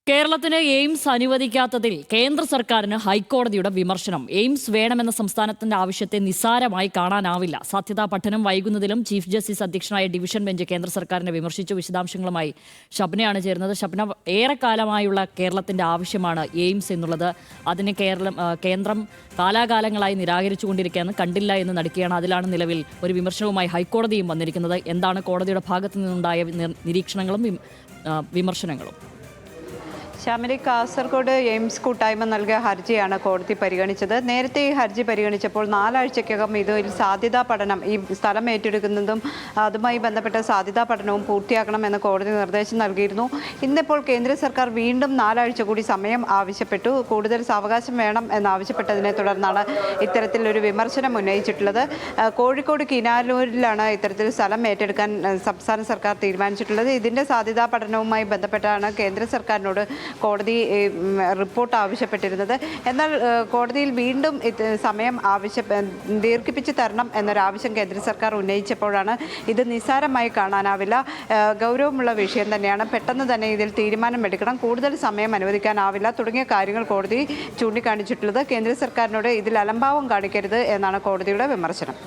കേരളത്തിന് എയിംസ് അനുവദിക്കാത്തതിൽ കേന്ദ്ര സർക്കാരിന് ഹൈക്കോടതിയുടെ വിമർശനം. എയിംസ് വേണമെന്ന സംസ്ഥാനത്തിന്റെ ആവശ്യത്തെ നിസ്സാരമായി കാണാനാവില്ല. സാധ്യതാ പഠനം വൈകുന്നതിലും ചീഫ് ജസ്റ്റിസ് അധ്യക്ഷനായ ഡിവിഷൻ ബെഞ്ച് കേന്ദ്ര സർക്കാരിനെ വിമർശിച്ചു. വിശദാംശങ്ങളുമായി ഷബ്നയാണ് ചേരുന്നത്. ഷബ്ന, ഏറെക്കാലമായുള്ള കേരളത്തിന്റെ ആവശ്യമാണ് എയിംസ് എന്നുള്ളത്. അതിന് കേന്ദ്രം കാലാകാലങ്ങളായി നിരാകരിച്ചുകൊണ്ടിരിക്കുകയാണ്, കണ്ടില്ല എന്ന് നടിക്കുകയാണ്. അതിലാണ് നിലവിൽ ഒരു വിമർശനവുമായി ഹൈക്കോടതിയും വന്നിരിക്കുന്നത്. എന്താണ് കോടതിയുടെ ഭാഗത്തു നിന്നുണ്ടായ നിരീക്ഷണങ്ങളും വിമർശനങ്ങളും? ശ്യാമിലി, കാസർഗോഡ് എയിംസ് കൂട്ടായ്മ നൽകിയ ഹർജിയാണ് കോടതി പരിഗണിച്ചത്. നേരത്തെ ഈ ഹർജി പരിഗണിച്ചപ്പോൾ 4 ആഴ്ചയ്ക്കകം ഇതിൽ സാധ്യതാ പഠനം, ഈ സ്ഥലം ഏറ്റെടുക്കുന്നതും അതുമായി ബന്ധപ്പെട്ട സാധ്യതാ പഠനവും പൂർത്തിയാക്കണമെന്ന് കോടതി നിർദ്ദേശം നൽകിയിരുന്നു. ഇന്നിപ്പോൾ കേന്ദ്ര സർക്കാർ വീണ്ടും 4 ആഴ്ച കൂടി സമയം ആവശ്യപ്പെട്ടു. കൂടുതൽ സാവകാശം വേണം എന്നാവശ്യപ്പെട്ടതിനെ തുടർന്നാണ് ഇത്തരത്തിലൊരു വിമർശനം ഉന്നയിച്ചിട്ടുള്ളത്. കോഴിക്കോട് കിനാലൂരിലാണ് ഇത്തരത്തിൽ സ്ഥലം ഏറ്റെടുക്കാൻ സംസ്ഥാന സർക്കാർ തീരുമാനിച്ചിട്ടുള്ളത്. ഇതിൻ്റെ സാധ്യതാ പഠനവുമായി ബന്ധപ്പെട്ടാണ് കേന്ദ്ര സർക്കാരിനോട് കോടതി റിപ്പോർട്ട് ആവശ്യപ്പെട്ടിരുന്നത്. എന്നാൽ കോടതിയിൽ വീണ്ടും സമയം ദീർഘിപ്പിച്ച് തരണം എന്നൊരാവശ്യം കേന്ദ്ര സർക്കാർ ഉന്നയിച്ചപ്പോഴാണ് ഇത് നിസ്സാരമായി കാണാനാവില്ല, ഗൗരവമുള്ള വിഷയം തന്നെയാണ്, പെട്ടെന്ന് തന്നെ ഇതിൽ തീരുമാനമെടുക്കണം, കൂടുതൽ സമയം അനുവദിക്കാനാവില്ല തുടങ്ങിയ കാര്യങ്ങൾ കോടതി ചൂണ്ടിക്കാണിച്ചിട്ടുള്ളത്. കേന്ദ്ര സർക്കാരിനോട് ഇതിൽ അലംഭാവം കാണിക്കരുത് എന്നാണ് കോടതിയുടെ വിമർശനം.